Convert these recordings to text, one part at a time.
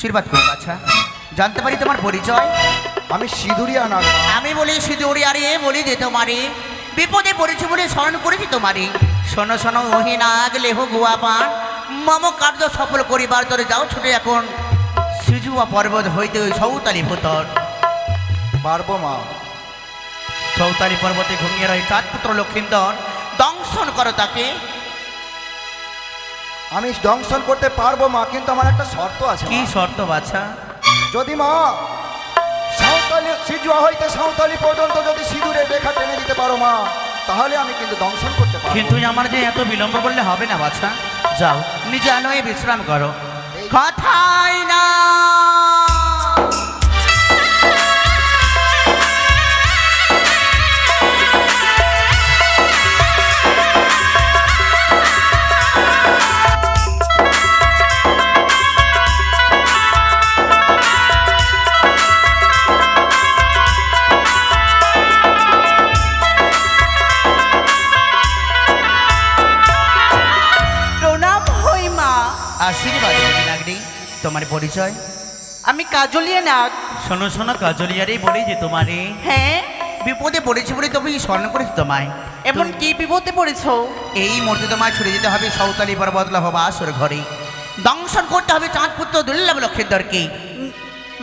আশীর্বাদ করো বাছা। জানতে পারি তোমার পরিচয়? আমি সিঁদুরিয়া নাগ। আমি বলি সিঁদুরিয়া রে, বলি যে তোমারে বিপদে পড়েছি বলে স্মরণ করেছি তোমারে। শোনো শোনো ওহি নাগ লেহ গুয়া পান, মম কার্য সফল করিবার তোরে যাও ছুটে এখন সিজুয়া পর্বত হইতে ওই সৌতালি ভূতর। পারবো মা। সৌতালি পর্বতে ঘুমিয়ে রয়ে চাঁদ পুত্র লক্ষিন্দর, দংশন করো তাকে। আমি দংশন করতে পারবো মা, কিন্তু আমার একটা শর্ত আছে। কি শর্ত বাছা? যদি মা সাঁওতালি সিজুয়া হইতে সাঁওতালি পর্যন্ত যদি সিঁদুরের রেখা টেনে দিতে পারো মা, তাহলে আমি কিন্তু দংশন করতে পারবো। কিন্তু আমার যে এত বিলম্ব করলে হবে না বাছা। যাও নিজে আলোয় বিশ্রাম করো। কথাই না আশীর্বাদ নাগরি। তোমার পরিচয়? আমি কাজলিয়া নাগ। শোনো শোনো কাজলিয়ারেই বলি যে তোমারে হ্যাঁ, বিপদে পড়েছি বলে তবে স্মরণ করেছি তোমায়। এমন কি বিপদে পড়েছো? এই মুহূর্তে তোমায় ছুটে যেতে হবে সৌতালি পর্বতলা হবা আসর ঘরে, দংশন করতে হবে চাঁদ পুত্র দুর্লভ লক্ষিন্দরকে।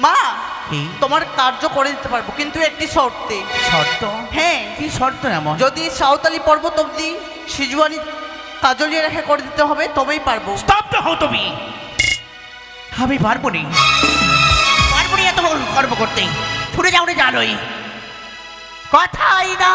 মা, কি তোমার কার্য করে দিতে পারবো, কিন্তু একটি শর্তে। শর্ত? হ্যাঁ, কি শর্ত এমন? যদি সাঁওতালি পর্বত অব্দি সিজুয়ানি কাজলিয়া রেখা করে দিতে হবে তবেই পারবো। স্তব্ধ হও তুমি। আমি পারবো নি, পারবো নি এত কর্ম করতে। ছুটে যাও রে জানোই। কথাই না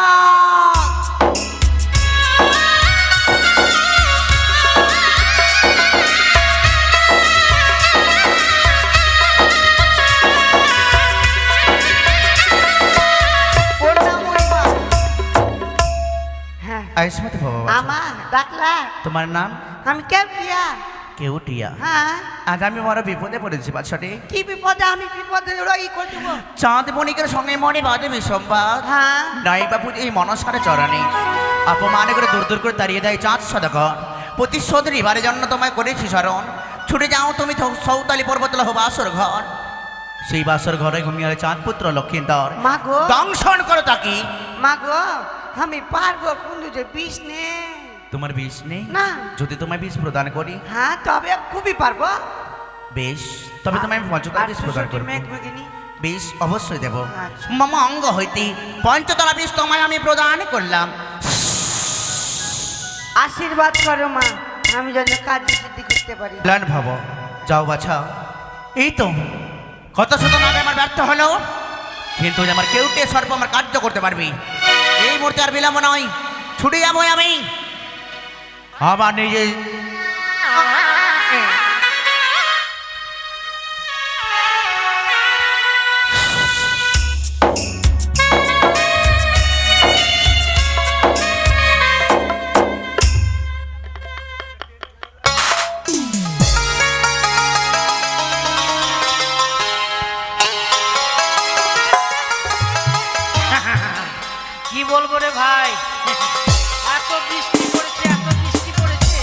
আয়ুষ্মতি ভগবান। আমার ডাকলা? তোমার নাম? আমি কেউ প্রিয়া। কেউটিয়া। হ্যাঁ, আজ আমি বড় বিপদে পড়েছি বাচ্চাটি। কি বিপদে? আমি বিপদে রই করে দেবো। চাঁদ বণিকের সঙ্গে মনে বাজে বিসম্বাদ। হ্যাঁ, নাই বাবু এই মনসারে চরণে অপমান করে দূর দূর করে তাড়িয়ে দেয় চাঁদ সদাগর। প্রতিশোধ নিবারের জন্য তোমায় করেছি স্মরণ। ছুটে যাও তুমি সৌতালি পর্বতলা হবো আসর ঘর, সেই বাসর ঘরে ঘুমিয়ে রয়ে চাঁদ পুত্র লক্ষিন্দর। মা গো, দংশন করো তাকে। মা গো, আমি পারবো, কিন্তু যে বিষ নেই। তোমার বিষ নেই? না। যদি তোমায় বিষ প্রদান করি? হ্যাঁ, তবে খুবই পারবো। বেশ, তবে তোমায় আমি পঞ্চতলা বিষ প্রদান করবো। বিষ অবশ্যই দেব। আচ্ছা। মম অঙ্গ হইতে পঞ্চতলা বিষ তোমায় আমি প্রদান করলাম। আশীর্বাদ করো মা, আমি যেন কাজ সিদ্ধি করতে পারি। প্ল্যান ভাবো, যাও বাছা। এই তো কত শত নামে আমার ব্যর্থ হলো, কিন্তু আমার কেউটে সর্ব আমার কার্য করতে পারবি। এই মুহূর্তে আর বিলম্ব নয়, ছুটে যাবো আমি আবার নিজে। কি বলবো রে ভাই, এত বৃষ্টি পড়েছে, এত বৃষ্টি পড়েছে।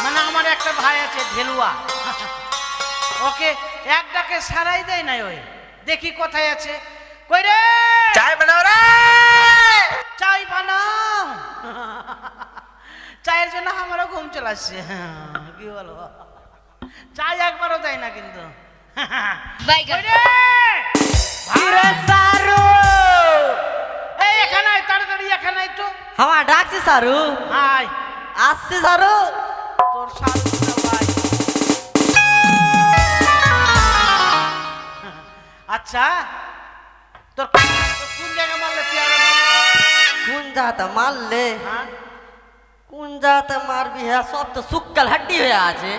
মানে আমার একটা ভাই আছে ঢেলুয়া, ওকে এক ডাকে সারাই দেয় না। ওই দেখি কোথায় আছে, কই রে চাই বানাও রে, চাই বানাও। চায়ের জন্য আমারও ঘুম চলে আসছে। কি বলবো, চাই একবারও দেয় না কিন্তু। কই রে এই এখানে আয়, তাড়াতাড়ি এখানে আয় তো। আমার ডাকছে সারু। আয়, আসছে সারু। তোর সারু ভাই। আচ্ছা, তোর কোন জায়গায় মারলে পেয়ারা মারলে? কোন জায়গাতে মারলে? হ্যাঁ, কোন জায়গাতে মারবি? হ্যাঁ, সব তো সুক্কাল হাড্ডি হয়ে আছে।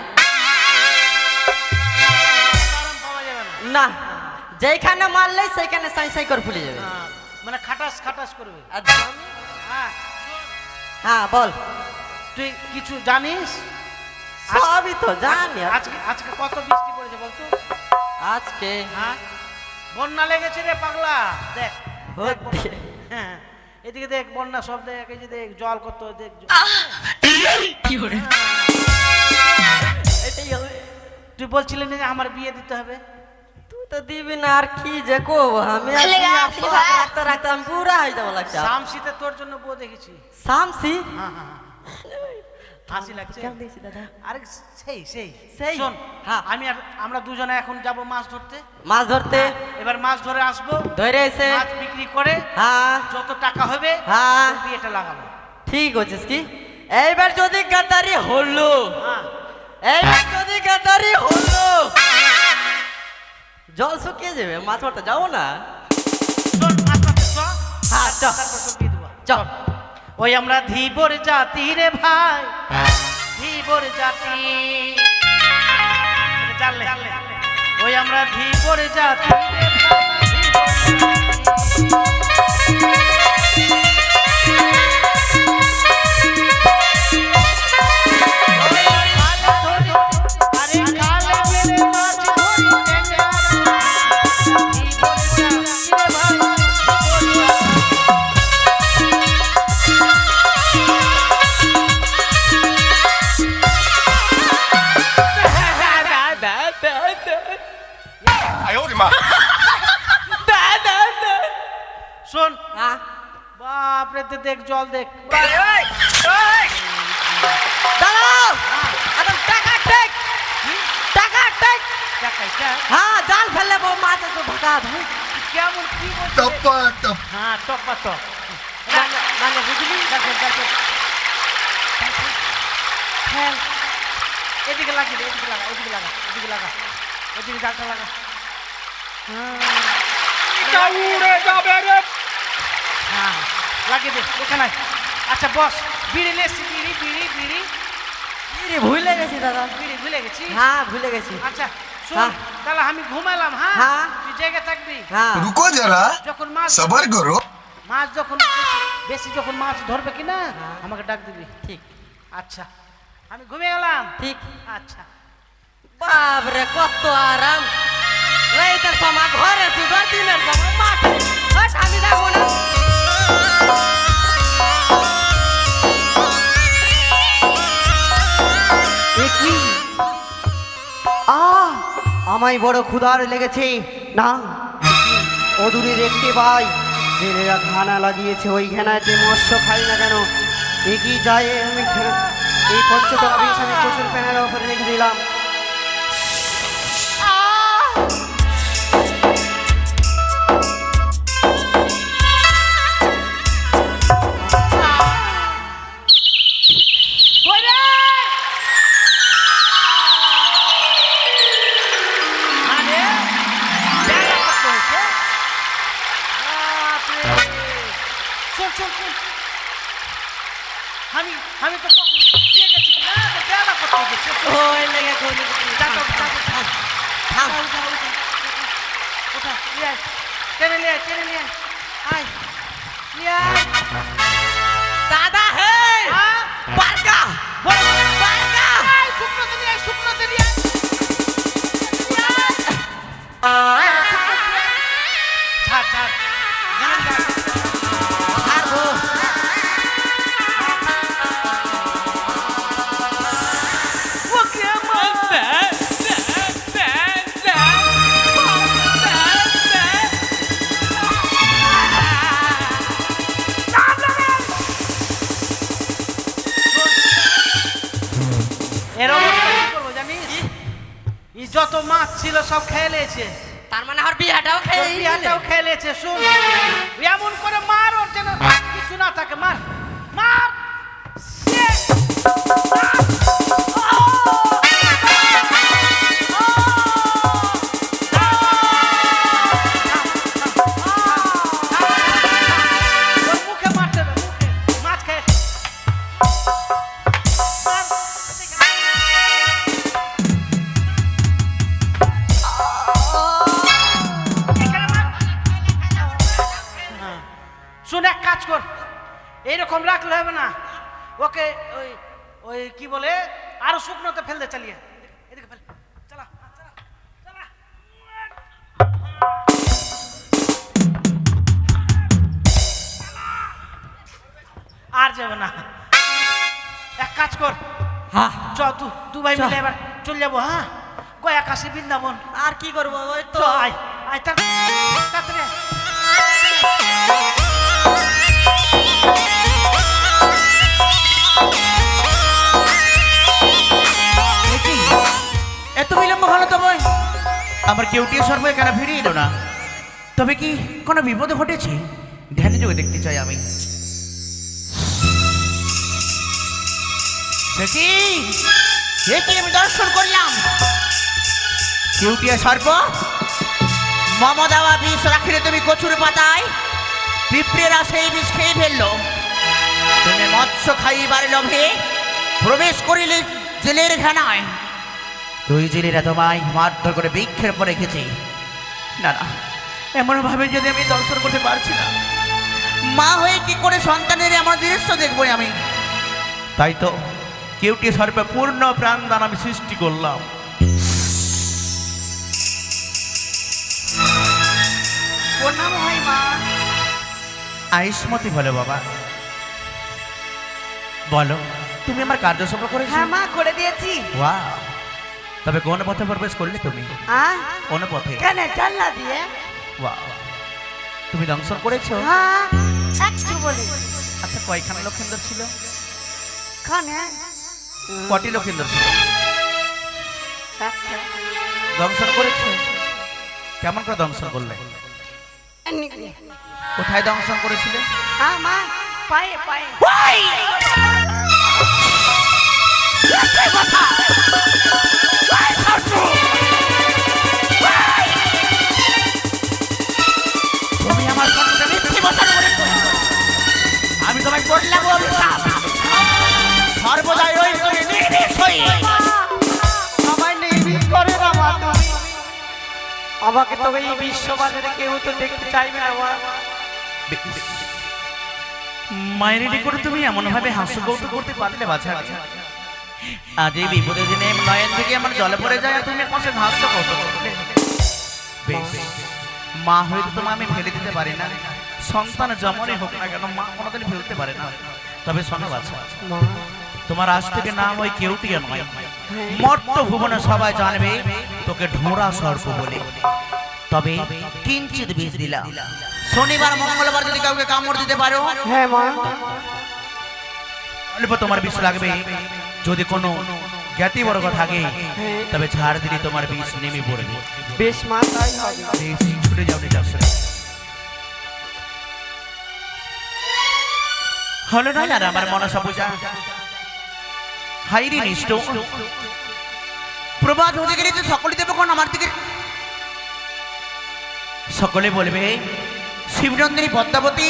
আরাম পাওয়া যাবে না। না, যেখানে মারলে সেইখানে সাই সাই করে ফুলে যাবে। হ্যাঁ, মানে খাটাস খাটাস করবে। আর হ্যাঁ, হ্যাঁ, বল। তুই কিছু জানিস? সবই তো জানি। আজকে আজকে কত বৃষ্টি পড়েছে বলতো? আজকে হ্যাঁ, বন্যা লেগেছে রে পাগলা। দেখ দেখ, হচ্ছে। হ্যাঁ, এদিকে দেখ বন্যা, সব দেখ, এই যে দেখ জল কত, দেখ এটাই হবে। তুই বলছিলি না যে আমার বিয়ে দিতে হবে? তুই তো দিবি না আর কি যে করবো আমি আর কি আর শখ রাখতে রাখতে আমি পুরা হয়ে যাবো লাগছে শামসিতে তোর জন্য বউ দেখেছি। শামসি হ্যাঁ হ্যাঁ হাসি লাগছে। কেমন দেখছি দাদা? আরে সেই সেই সেই? শোন, হ্যাঁ। আমরা দুজনে এখন যাব মাছ ধরতে। মাছ ধরতে এবার মাছ ধরে আসবো, ধরে এসে মাছ বিক্রি করে হ্যাঁ যত টাকা হবে হ্যাঁ তোর বিয়েটা লাগাবো। ঠিক হচ্ছিস কি এইবার যদি গাদ্দারি হলো হ্যাঁ এইবার যদি গাদ্দারি হলো জল শুকিয়ে যাবে মাছ মারতে যাবো না শোন, মাছ মারতে চ। হ্যাঁ চ তারপর তোর বিয়ে দেবো। চল ওই আমরা ধীবর জাতি রে ভাই, ধীবর জাতি। এটা জানলে? ওই আমরা ধীবর জাতি রে ভাই, ধীবর জাতি। ওই কালে ধরি, আরে কালে মেরে মাছ ধরি টেঙ্গা। ধীবর জাতি রে ভাই, ধীবর জাতি। শোন, হ্যাঁ বাপরে দেখ জল দেখ। দাঁড়াও এখন টাকা টেক টাকা টেক টাকাইটা হ্যাঁ জাল ফেললে বউ মাছ আসবে ভাগা ভাই কেমন কি বলছিস? হ্যাঁ টপা টপ। মানে বুঝলি ফেল। এদিকে লাগিয়ে দে, এদিকে লাগা, এদিকে লাগা, এদিকে লাগা, এদিকে জালটা লাগা। হ্যাঁ লাগিয়ে দে ওখানে। আচ্ছা বস, বিড়ি নিয়ে এসছি, বিড়ি বিড়ি বিড়ি বিড়ি ভুলে গেছি দাদা বিড়ি ভুলে গেছি। হ্যাঁ ভুলে গেছি আচ্ছা শোন, হ্যাঁ। তাহলে আমি ঘুমালাম। হ্যাঁ হ্যাঁ। তুই জায়গা থাকবি। হ্যাঁ रुको जरा যখন মাছ सबर करो মাছ যখন বেশি যখন মাছ ধরবে কিনা আমাকে ডাক দিবি। ঠিক আচ্ছা আমি ঘুমিয়ে গেলাম। ঠিক আচ্ছা বাবরে কত আরাম রাইতের সময় ঘরে সুগার দিনের সময় মাঠে হট আমি যাবো না কি আমায় বড় ক্ষুধার লেগেছে না অদূরের একটি ভাই জেলেরা ঘানা লাগিয়েছে ওই ঘেনাতে মৎস্য খাই না কেন এগিয়ে যায় আমি এই পঞ্চতলা বিষ আমি প্রচুর প্যানের ওপরে রেখে দিলাম আমি তো কখন শুয়ে গেছি না, তো বেলা করতে গেছি। ওই লেগে কোনি থাম ওটা নিয়ে আয়, টেনে নিয়ে আয়, টেনে নিয়ে আয়। আয় নিয়ে আয়। দাদা হে হ্যাঁ? বারকা বড় বড় বারকা আয়, শুকনোতে নিয়ে আয়, শুকনোতে নিয়ে আয়। নিয়ে আয়। শুকনোতে নিয়ে আয়। ঝাড় ঝাড় ঝাড় ঝাড়। আর গো ওকে আমার এর অবস্থা কি করবো জানিস? এই যত মাছ ছিল সব খেয়ে নিয়েছে, তার মানে আর বিয়াটাও খেয়ে বিয়াটাও খেয়ে নিয়েছে। শুন, এমন করে মার ওর যেন কিছু না থাকে। মার মার সে মার। ওর মুখে মারতে দে, মুখে মাছ খেয়ে মার। শুন, এক কাজ কর, এইরকম রাখলে হবে না। ওকে ওই ওই কি বলে আরো শুকনোতে ফেলতে চালিয়ে এদিকে ফেল। চালা চালা চালা। আর যাবে না। এক কাজ কর, হ্যাঁ চ দু ভাই মিলে এবার চলে যাবো। হ্যাঁ কয় আকাশে বৃন্দাবন। আর কি করবো ওই তো তো আয় আয় তাড়াতাড়ি আয়। এ কি? এত বিলম্ব হলো তবে আমার কেউটিয়া সর্ব কেন ফিরে এলো না? তবে কি কোনো বিপদ ঘটেছে? ধ্যানে যোগে দেখতে চাই আমি। সে কি? এ কি আমি দর্শন করলাম? কেউটিয়া সর্প, মম দেওয়া বিষ রাখিলে তুমি কচুর পাতায় পিঁপড়েরা সেই বিষ খেয়ে ফেললো। তুমি মৎস্য খাইবার লোভে প্রবেশ করিলে জেলের ঘেনায়। দুই জেলেরা তোমায় মারধর করে বৃক্ষের পর রেখেছে। না না, এমন ভাবে যদি আমি দর্শন করতে পারছি না, মা হয়ে কি করে সন্তানের এমন দৃশ্য দেখবো আমি? তাই তো কেউটি সর্বে পূর্ণ প্রাণদান আমি সৃষ্টি করলাম। প্রণাম হয় মা। আয়ুষ্মতি বলো বাবা, বলো তুমি আমার কার্য সফল করেছো? হ্যাঁ মা, করে দিয়েছি। ওয়াও, তবে কোন পথে প্রবেশ করলে তুমি? কোন পথে? কেন জানলা দিয়ে? ওয়াও, তুমি দংশন করেছো? হ্যাঁ, একটু বলি। আচ্ছা, কয়খানা লক্ষেন্দর ছিল? খানে কটি লক্ষেন্দর ছিল? একটা। দংশন করেছো? কেমন করে দংশন করলে? কোথায় দংশন করেছিলে? হ্যাঁ মা, পায়ে পায়ে। তুমি আমার সন্তানকে মিথ্যে বচন করেছো। আমি তোমায় করলাম অভিশাপ। সর্বদাই ওই তুমি নির্ভীক হয়ে আমায় নির্ভীক করে না মা তুমি। আমাকে তো এই বিশ্ববাজারে কেউ তো দেখতে চাইবে না মা। মায়ের করে তুমি এমন ভাবে হাস্য কৌতুক করতে পারলে বাছা? আজ এই বিপদের দিনে নয়ন থেকে আমার জলে পড়ে যায় আর তুমি আমার সাথে হাস্য কৌতুক করলে। বেশ, মা হয়তো তোমায় আমি ফেলে দিতে পারি না, সন্তান যেমনই হোক না কেন মা কোনোদিন ফেলতে পারে না। তবে শোনো বাছা, তোমার আজ থেকে নাম ওই কেউটিয়া নয়, মর্ত ভুবনে সবাই জানবে তোকে ঢোঁড়া সর্প বলে। তবে কিঞ্চিত বীজ দিলাম, শনিবার মঙ্গলবার যদি কাউকে কামড় দিতে পারো, হ্যাঁ মা, অল্প তোমার বিষ লাগবে। যদি কোনো জ্ঞাতি বর্গ থাকে তবে ঝাড় দিলে তোমার বিষ নেমে পড়বে। বেশ মা, তাই হবে। বেশ, ছুটে যাও নিজে আসলে। হলো না আর আমার মনসা পূজা। হাইরি নিষ্ঠ প্রভাত হতে গেলে তো সকলে দেবে কোন আমার দিকে। সকলে বলবে শিবনন্দিনী পদ্মাবতী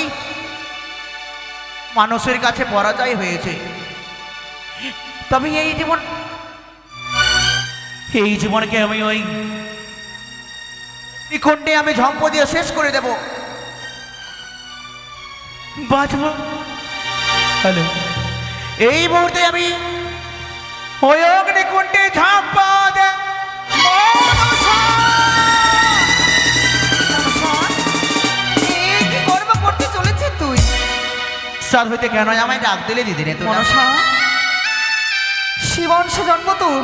মানুষের কাছে পরাজয় হয়েছে। তবে এই জীবনকে আমি ওই নিকুণ্ডে আমি ঝম্প দিয়ে শেষ করে দেব। বাঁচব হ্যালো, এই মুহূর্তে আমি ওই অগ্নিকুণ্ডে ঝাঁপ দে। কি কর্ম করতে চলেছে তুই? সার হইতে কেন আমায় ডাক দিলে দিদি রে? মনসা, শিবংশে জন্ম তোর,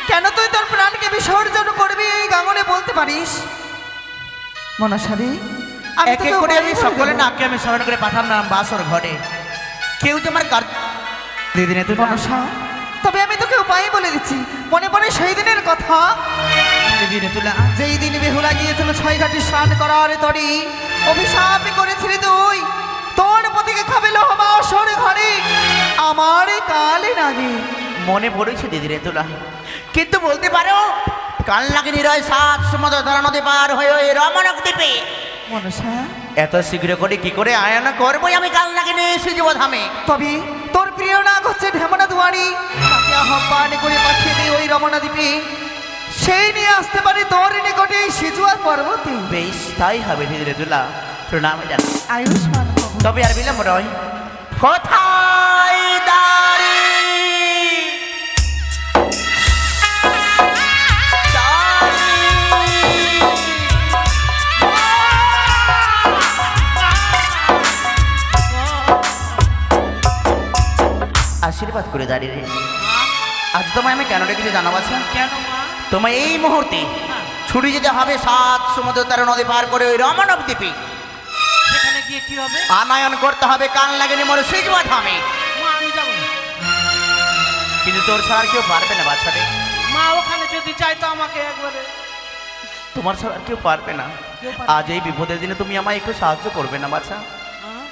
কেন তুই তোর প্রাণকে বিসর্জন করবি এই গাঙনে বলতে পারিস? মনসারি, এক এক করে আমি সকলে নাককে আমি স্মরণ করে পাঠালাম বাসর ঘরে। কেউ যে আমার দিদি রে তুই মনসা, তবে আমি তোকে উপায় বলে দিচ্ছি। মনে পড়ে সেই দিনের কথা, দিদি রে তুলা যেই দিন বেহুলা গিয়েছিল 6 ঘাটে স্নান করার তরি অভিশাপ করেছিলি তুই। তোর পতিকে খাবে লোহবা আসর ঘরে আমার কালে নাগে। মনে পড়েছে দিদি রে তুলা, কিন্তু বলতে পারো কাল নাকি নিরয় 7 সমুদ্র ধরা নদী পার হয়ে ওই রমণক দ্বীপে মনসা, এত শীঘ্র করে কি করে আয়না করবোই আমি কাল নাকি নিয়ে এসে যাব ধামে। তবে তোর প্রিয় নাগ হচ্ছে ঢেমনা দুয়ারি, তাকে আহ্বান করে পাঠিয়ে দিই ওই রমনা দ্বীপে। সেই নিয়ে আসতে পারি তোর নিকটে সিজুয়ার পর্বতে। বেশ, তাই হবে দিদি রে তুলা, প্রণাম জানা। আয়ুষ্মান ভব। তবে আর বিলম্ব নয়, কোথায় দাঁড়ি আশীর্বাদ করে দাঁড়িয়ে রে। আজ তোমায় আমি কেন ডেকেছি জানাবো? আচ্ছা, কেন মা? তোমায় এই মুহূর্তে ছুটি যেতে হবে 7 সমুদ্র 13 নদী পার করে ওই রমণব দ্বীপে সেখানে গিয়ে কি হবে? আনয়ন করতে হবে কান লাগেনি মরে সিজুয়া থামে। মা আমি যাবো না। কিন্তু তোর ছাড়া আর কেউ পারবে না বাচ্চারে। মা ওখানে যদি চাই তো আমাকে একবারে তোমার ছাড়া আর কেউ পারবে না। কেউ পারবে আজ এই বিপদের দিনে তুমি আমায় একটু সাহায্য করবে না বাচ্চা? হ্যাঁ,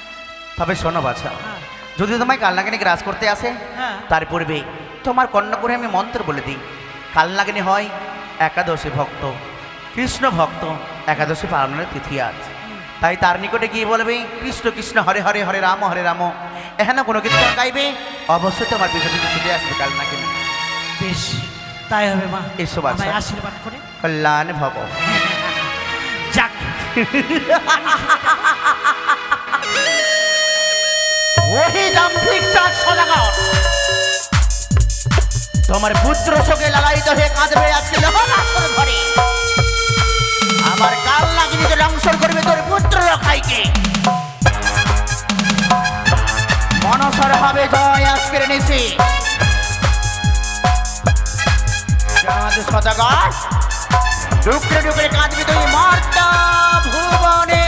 তবে শোনো বাচ্চা, হ্যাঁ, যদি তোমায় কালনাগিনী গ্রাস করতে আসে হ্যাঁ। তার পূর্বে তোমার কন্যা করে আমি মন্ত্র বলে দিই। কালনাগিনী হয় একাদশী ভক্ত, কৃষ্ণ ভক্ত, একাদশী পালনের তিথি আজ। তাই তার নিকটে গিয়ে বলবে কৃষ্ণ কৃষ্ণ হরে হরে হরে রাম এখানে কোনো কিছু গাইবে, অবশ্যই তোমার বিপদে ছুটে আসবে কালনাগিনী। বেশ তাই হবে মা। এসো বাচ্চা। আমায় আশীর্বাদ করে কল্যাণ ভব। যাক। ওহি দাম্ভিক চাঁদ সদাগর, তোমার পুত্র শোকে লালায়িত হয়ে কাঁদবে আজকে লোহনাথর ঘরে। আমার কাল লাগিনি তো রংসর করবে তোর পুত্র রখাইকে। মনসর হবে জয় আজকের নিশি। চাঁদ সদাগর ডুকরে ডুকরে কাঁদবে তুই মার্তা ভুবনে।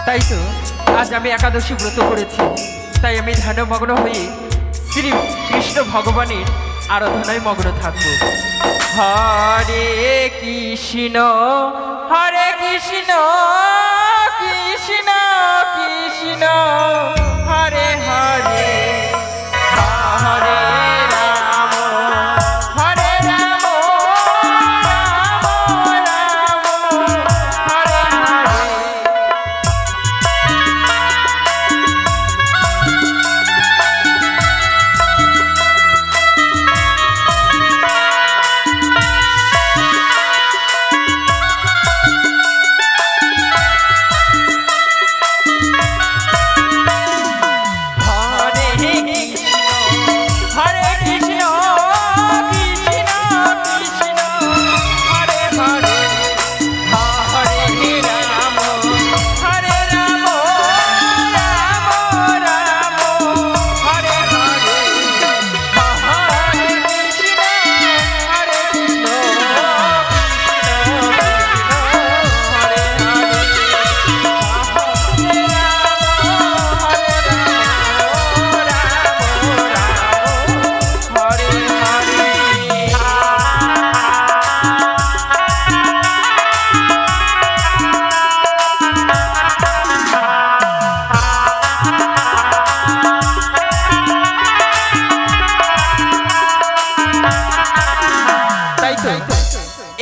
তাই তো আজ আমি একাদশী ব্রত করেছি, তাই আমি ধ্যানমগ্ন হয়ে শ্রী কৃষ্ণ ভগবানের আরাধনায় মগ্ন থাকব। হরে কৃষ্ণ হরে কৃষ্ণ কৃষ্ণ কৃষ্ণ হরে হরে হরে রাম হরে রাম রাম রাম হরে হরে।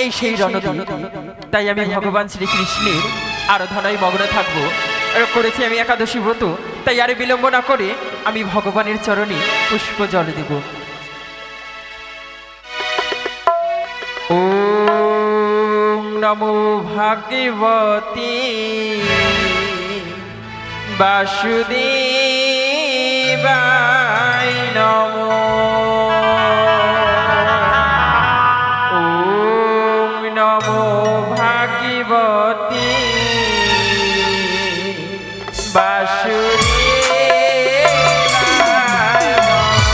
এই সেই রণদীপ, তাই আমি ভগবান শ্রীকৃষ্ণের আরাধনায় মগ্ন থাকবো। করেছি আমি একাদশী ব্রত, তাই আর বিলম্ব না করে আমি ভগবানের চরণে পুষ্প জল দেব। ওম নমো ভাগবতী বাসুদেবায় নমো। নমো ভাগবতী বাসুদেবায় নমো।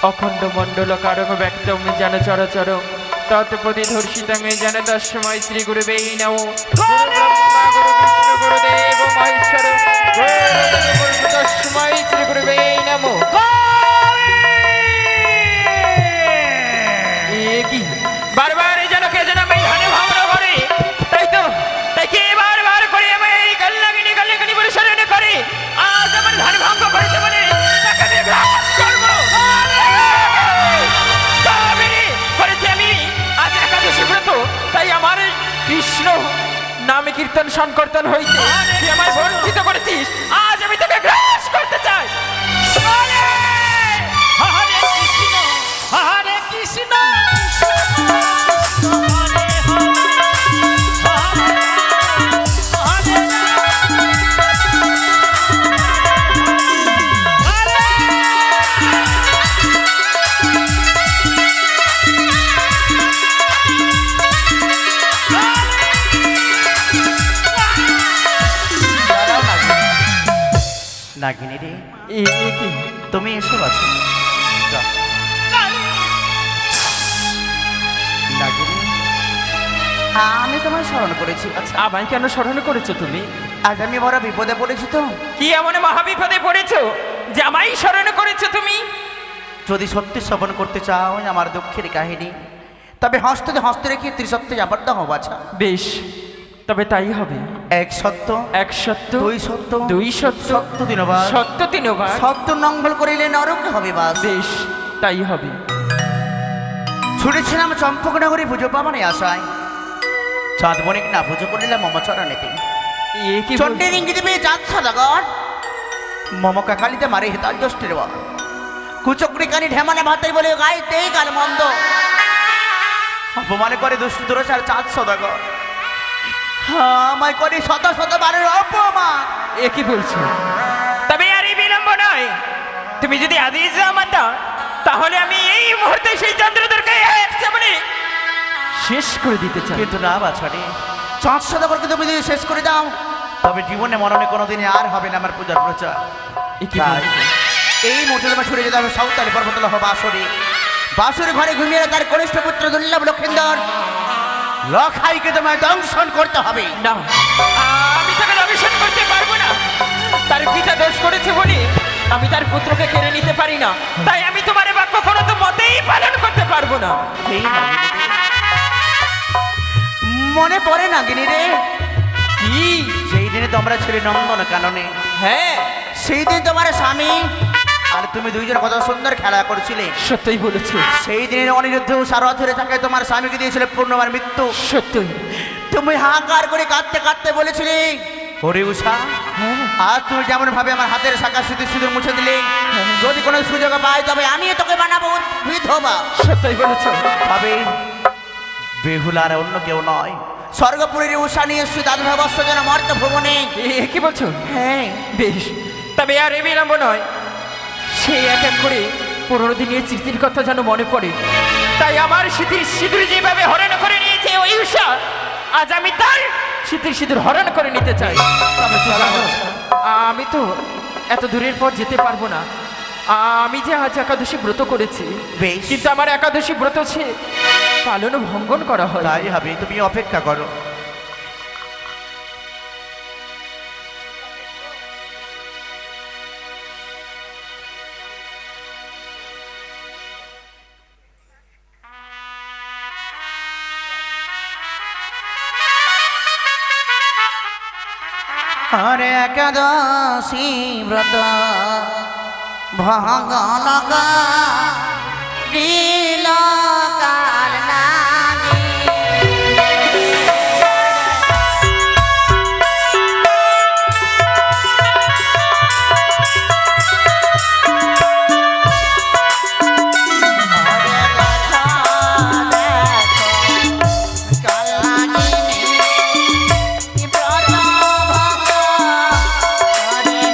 অখণ্ড মণ্ডল কারক ব্যক্তম যেন চরচর তৎপতি ধর্ষিতাঙ্গে যেন তস্মৈ শ্রী গুরুবে নমো গুরু ব্রহ্মা গুরু বিষ্ণু গুরুদেব মহেশ্বর তস্মৈ শ্রী গুরুবে নমো। এ কি বারবার যেন কে যেন আমি ধানে ভাবনা করে, তাই তো তাই কি বারবার করে আমি এই কাল্লাগিনী কাল্লাগিনী বলে স্মরণ করে আজ আমার ধান ভঙ্গ করেছে বলে তাকে আমি গ্রাস করবো। করেছি আমি আজ একাদশী ব্রত, তাই আমার কৃষ্ণ নামে কীর্তন সংকীর্তন হইতে তুই আমায় বঞ্চিত করেছিস, আজ আমি তোকে গ্রাস করতে চাই। হরে কৃষ্ণ হরে কৃষ্ণ নাগিনী রে, এ কি তুমি এসো আছো। নাগিনী, আমি তোমায় স্মরণ করেছি। আচ্ছা, আমায় কেন স্মরণ করেছো তুমি? আজ আমি বড় বিপদে পড়েছি তো। কি এমন মহাবিপদে পড়েছো যে আমায় স্মরণ করেছো তুমি? যদি সত্যি শ্রবণ করতে চাও আমার দুঃখের কাহিনী, তবে হস্তে হস্তে রেখে ত্রিসত্যে আবদ্ধ হও। আচ্ছা বেশ, তবে তাই হবে। এক সত্য, এক সত্য, দুই সত্য, দুই সত্য, সত্য দিনবার, সত্য তিনবার, সত্য নঙ্গল করিলে নরকে হবে বাস। বেশ, তাই হবে। ছুটেছিলাম চম্পকনগরে পুজো পাবানে আশায়, চাঁদ বণিক না পুজো করিলাম মম চরণেতে। এ কি চণ্ডীর ইঙ্গিতে পেয়ে চাঁদ সাদাগর মম কাকালিতে মারে হেতাল জ্যেষ্ঠের বর। কুচক্রি কানি ঢেমানে ভাতের বলে গাইতেই গাল মন্দ, অপমানে করে দুষ্ট দুরসার চাঁদ সদাগর। আমায় করে শত শত বারের অপমান। এ কি বলছো? তবে আর এই বিলম্ব নয়, তুমি যদি আদেশ দাও মাতা, তাহলে আমি এই মুহূর্তে সেই চন্দ্রদরকে একসাথে শেষ করে দিতে চাই। কিন্তু না বাছারে, চাঁদ সদাগরকে তুমি যদি শেষ করে দাও, তবে জীবনে মরণে কোনোদিনই আর হবে না আমার পূজার প্রচার। এ কি তাই বলছো? এই মুহূর্তে তোমার ছুটে যেতে হবে সাঁওতালি পর্বতলা হবো বাসরে। বাসুর ঘরে ঘুমিয়ে তার কনিষ্ঠ পুত্র দুর্লভ লক্ষেন্দর লখাইকে তোমায় দংশন করতে হবে। না, আমি তাকে দর্শন করতে পারবো না। তার পিতা দোষ করেছে বলে আমি তার পুত্রকে কেড়ে নিতে পারি না, তাই আমি তোমার এ বাক্য কোনো তো মতেই পালন করতে পারবো না। এই নাগিনী রে, মনে পড়ে নাগিনী রে, কি? সেই দিনে তোমরা ছিলে নন্দন কাননে। হ্যাঁ, সেই দিন তোমার স্বামী আর তুমি দুইজন কত সুন্দর খেলা করছিলে। সত্যই বলেছো। সেই দিনের অনিরুদ্ধ সারথের থাকে তোমার স্বামীকে দিয়েছিল পূর্ণমার মৃত্যু। সত্যই। তুমি হাহাকার করে কাঁদতে কাঁদতে বলেছিলে, ওরে উষা, আজ তুমি যেমন ভাবে আমার হাতের শাখা সিঁদুর সিঁদুর মুছে দিলে, যদি কোনো সুযোগ পাই তবে আমি তোকে বানাবো বিধবা। সত্যই বলেছো। তবে বেহুলার অন্য কেউ নয়, স্বর্গপুরীর উষা নিয়ে এসছি দাদু অবশ্য যেন মর্ত ভুবনে। এ কি বলছো? হ্যাঁ, বেশ, তবে আর এ বিলম্ব নয়, সেই এক এক করে 15 দিনের স্মৃতির কথা যেন মনে পড়ে। তাই আমার স্মৃতির সিঁদুর যেভাবে হরণ করে নিয়েছে ওই উষা, আজ আমি তার স্মৃতির সিঁদুর হরণ করে নিতে চাই। আমি তো এত দূরের পর যেতে পারবো না। আমি যে আজ একাদশী ব্রত করেছি, বেশ, কিন্তু আমার একাদশী ব্রত সে পালন ভঙ্গন করা হয়। তাই হবে, তুমি অপেক্ষা করো। হরে একাদশী ব্রত ভঙ্গন দিল কাল নাগি। হরে কথা দেখো কাল নাগিনী ব্রত ভঙ্গ করে।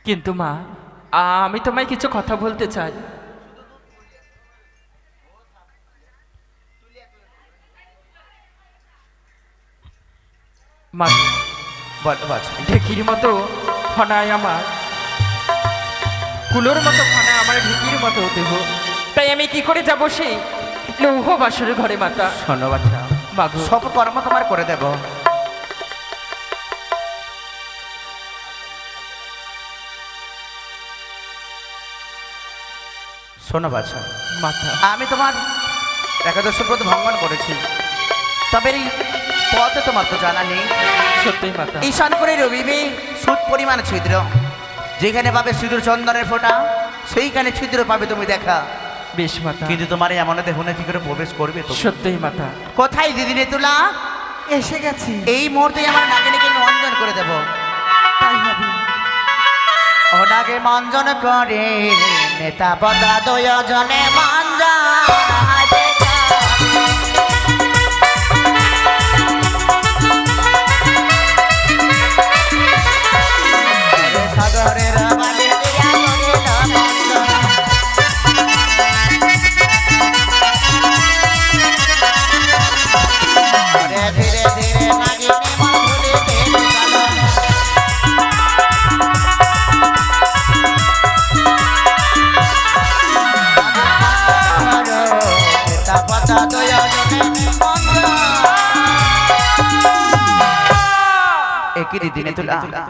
কিন্তু মা, আমি তোমায় কিছু কথা বলতে চাই। মা, বলো বাছা। ঢেকির মতো ফনায় আমার, কুলোর মতো ফনায় আমার ঢেকির মতো দেহ, তাই আমি কি করে যাব সেই লৌহ বাসরের ঘরে মাতা? শোনো বাছা, মাগো, সব কর্ম তোমার করে দেব। শোনো বাছা, মাতা, আমি তোমার একাদশ ব্রত ভঙ্গন করেছি, তবে এই পথে তোমার তো জানা নেই। সত্যই মাতা। ঈশান করে রবিবে সুদ পরিমাণ ছিদ্র, যেখানে পাবে সিঁদুর চন্দনের ফোঁটা, সেইখানে ছিদ্র পাবে তুমি দেখা। বেশ মাতা। কিন্তু তোমার এই এমন দেহনে কি করে প্রবেশ করবে তুমি? সত্যই মাতা। কোথায় দিদি নে তুলা? এসে গেছি। এই মুহূর্তে আমার নাগিনীকে মঞ্জন করে দেব। তাই হবে। ও নাগে মঞ্জন করে নেতা পদা দয়জনে মঞ্জন হাজে সাগরের বালি দিয়া করিল মঞ্জন। ধীরে ধীরে ধীরে নাগিনী মধুলিতে মিশালো।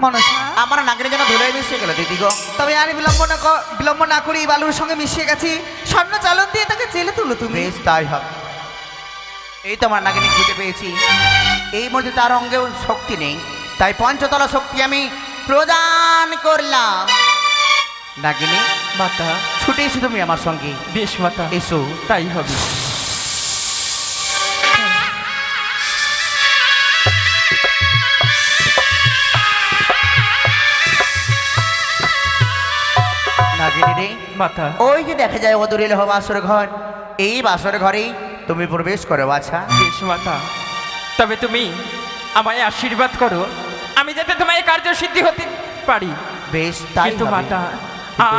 মনসা, আমার নাগিনী যেন ধুলোয় মিশে গেল দিদি গো। তবে আর বিলম্ব না করে এই বালুর সঙ্গে মিশিয়ে গেছি। স্বর্ণ চালন দিয়ে তাকে জেলে তুলো তুমি। বেশ তাই হবে। এই তো আমার নাগিনী খুঁজে পেয়েছি। এই মধ্যে তার অঙ্গেও শক্তি নেই, তাই পঞ্চতলা শক্তি আমি প্রদান করলাম। নাগিনী মাতা, ছুটে এসো তুমি আমার সঙ্গে। বেশ মাতা, এসো। তাই হবে। নাগিনী রে, মাতা, ওই যে দেখা যায় অদূরে লহ বাসর ঘর, এই বাসর ঘরেই তুমি প্রবেশ করো বাছা। বেশ মাতা। তবে তুমি আমায় আশীর্বাদ করো, আমি যাতে তোমায় কার্য সিদ্ধি হতে পারি। বেশ তাই কিন্তু হবে। মাতা,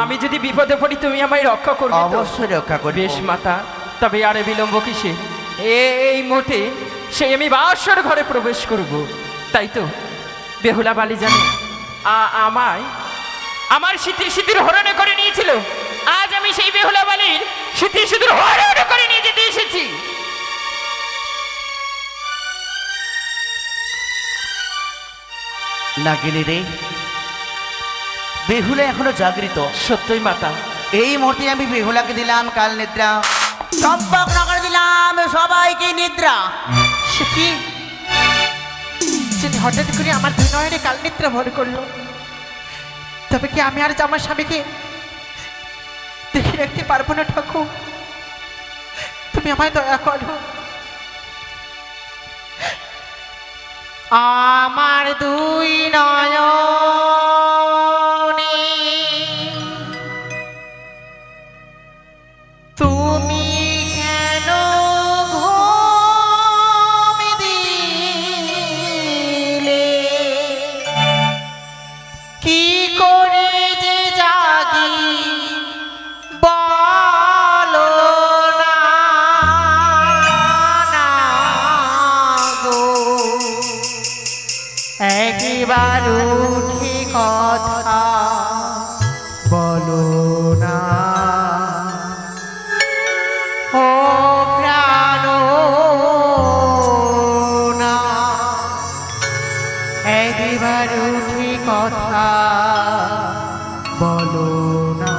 আমি যদি বিপদে পড়ি তুমি আমায় রক্ষা করবে তো? অবশ্যই রক্ষা করবে। বেশ মাতা, তবে আরে বিলম্ব কিসে? এই মুহূর্তে সেই আমি বাসর ঘরে প্রবেশ করব। তাই তো বেহুলা বালি জানে আমায় আমার সিদ্ধির হরণে করে নিয়েছিল। আজ আমি সেই বেহুলা বালির সিদ্ধির হরণে করে নিয়ে যেতে এসেছি। নাগিনী রে, বেহুলা এখনো জাগৃত। সত্যই মাতা। এই মুহূর্তে আমি বেহুলাকে দিলাম কাল নিদ্রা, চম্পক নগর দিলাম সবাইকে নিদ্রা। সে কি যিনি হঠাৎ করে আমার দুই নয়নে কাল নিদ্রা ভর করলো? তবে কি আমি আর আমার স্বামীকে দেখে রাখতে পারবো না ঠাকুর? তুমি আমায় দয়া করো। আমার দুই নয়নে তুমি কেন ঘুম দিলে? কি করে যে জাগি বলো না গো, একবার উঠে কথা বলো না। ও প্রাণ না, একবার উঠে কথা বলো না।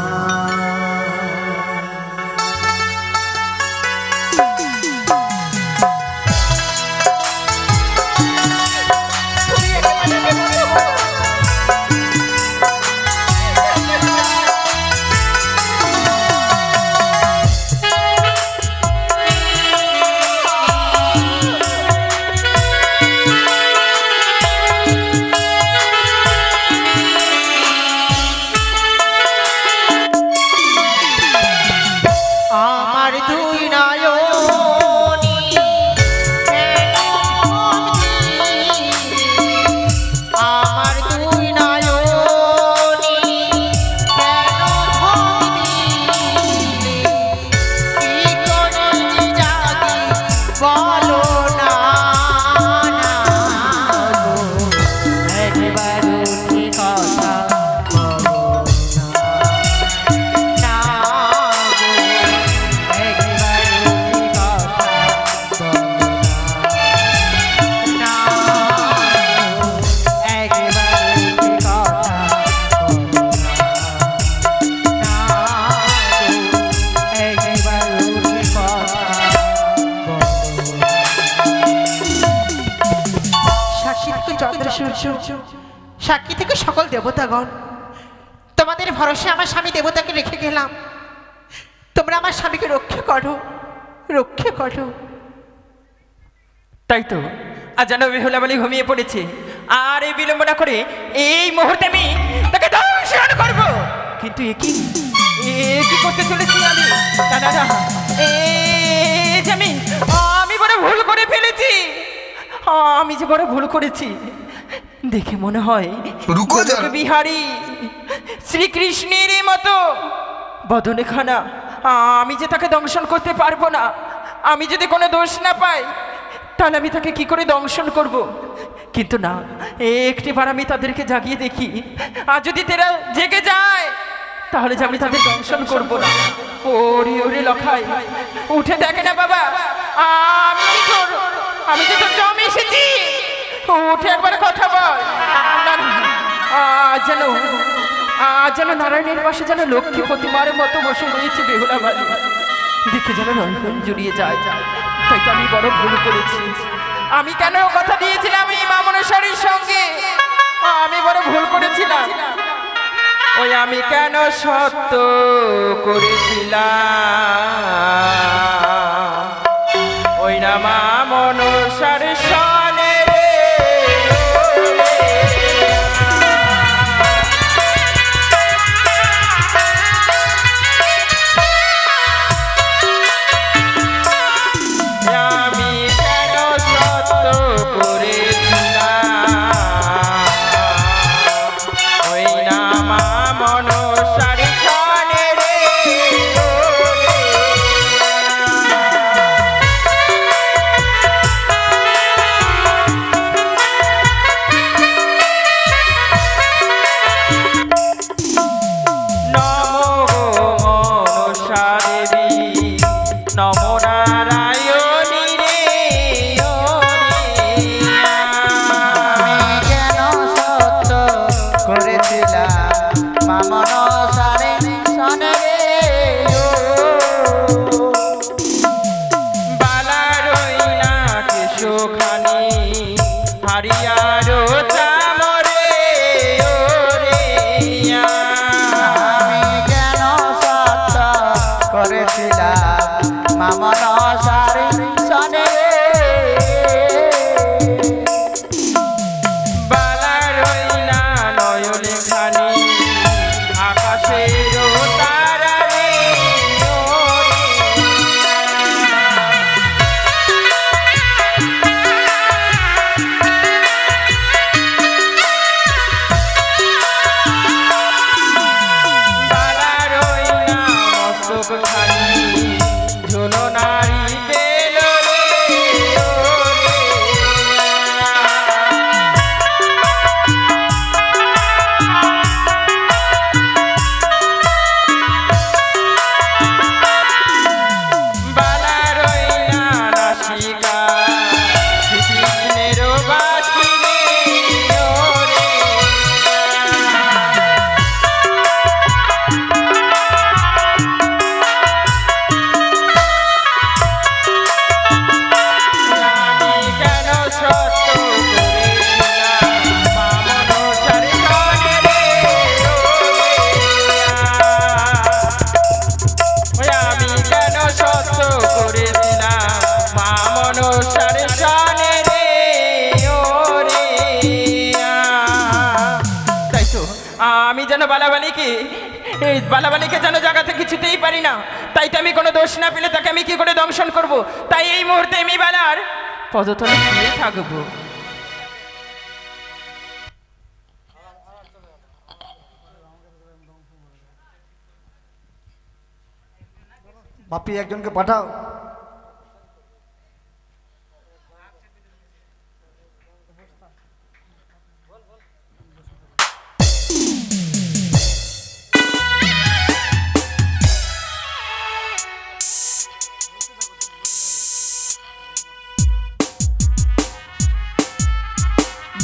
সাক্ষী চন্দ্র সূর্য, সাক্ষী থেকে সকল দেবতাগণ, তোমাদের ভরসা আমার স্বামী দেবতাকে রেখে গেলাম। তোমরা আমার স্বামীকে রক্ষা করো, রক্ষা করো। তাই তো আজ যেন বেহুলা বলে ঘুমিয়ে পড়েছে, আর এই বিলম্ব না করে এই মুহূর্তে আমি তাকে দংশন করব। কিন্তু এ কি করতে চলেছি আমি? না না না, যে আমি বড় ভুল করে ফেলেছি, আমি যে বড় ভুল করেছি। দেখে মনে হয় বিহারী শ্রীকৃষ্ণের মতো বদনে খানা, আমি যে তাকে দংশন করতে পারবো না। আমি যদি কোনো দোষ না পাই তাহলে আমি তাকে কি করে দংশন করব? কিন্তু না, একটিবার আমি তাদেরকে জাগিয়ে দেখি, আর যদি তারা জেগে যায় তাহলে যে আমি তাদের দংশন করব না। ওরে ওরে লখাই, উঠে দেখে না বাবা, আমি যে তোর জমে এসেছি, উঠে একবার কথা বল। না না, আজ যেন নারায়ণের পাশে যেন লক্ষ্মী প্রতিমার মতো বসে রয়েছে বেহুলা বালি, দেখে যেন রঞ্জন জুড়িয়ে যায়। তাই তো আমি বড় ভুল করেছি। আমি কেন কথা দিয়েছিলাম এই মা মনসারীর সঙ্গে? আমি বড় ভুল করেছিলাম। ওই আমি কেন সত্য করেছিলাম ওই না মা মনসার সনে রে। আমি কেন সত্য করেছিলাম ওই না মা মনসার সনে রে। নমো নারায়ণী রে কেন সত্য করেছিলাম মা মনসারে সনে রে। বালা রইলা কেশখানি হারিয়ার চামরে ওরে আমি কেন সত্য করেছিলাম মা মনসারে সনে রে। বালা রইলা নয়নে খানি আকাশের তারা রে ওরে বালা রইলা মস্তক খানি ঝোলো নারী পেল রে ওরে বালা রইলা নাসিকা শ্রীকৃষ্ণের বাসি রে ওরে আমি কেন সত্য করেছিলাম মা মনসার সনে রে ওরে। আমি কেন সত্য করেছিলাম মা মনসার সনে রে ওরে। তাই তো আমি যেন বালাবালিকে যেন জায়গাতে কিছুতেই পারি না। তাই তো আমি কোনো দোষ না পেলে তাকে আমি কি করে দংশন করব? তাই এই মুহূর্তে আমি বালার পদতলে শুয়ে থাকবো। বাপি একজনকে পাঠাও।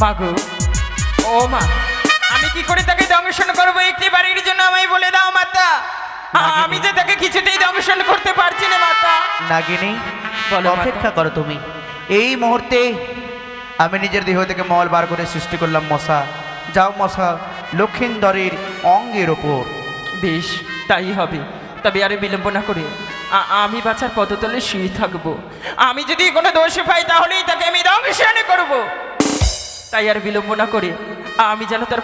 মাগো, ও মা, আমি কি করে তাকে দংশন করবো? একটি বাড়ির জন্য আমায় বলে দাও মাতা। আমি যে তাকে কিছুতেই দংশন করতে পারছি না মাতা। নাগিনী বলো মাতা। অপেক্ষা করো তুমি। এই মুহূর্তে আমি নিজের দেহ থেকে মল বার করে সৃষ্টি করলাম মশা। যাও মশা লক্ষিন্দরের অঙ্গের ওপর। বেশ, তাই হবে। তবে আরে বিলম্ব না করে আমি বাচ্চার পদতলে শুয়ে থাকবো। আমি যদি কোনো দোষ পাই তাহলেই তাকে আমি দংশন করব। তাই আর বিলম্ব না করে আমি যেন তার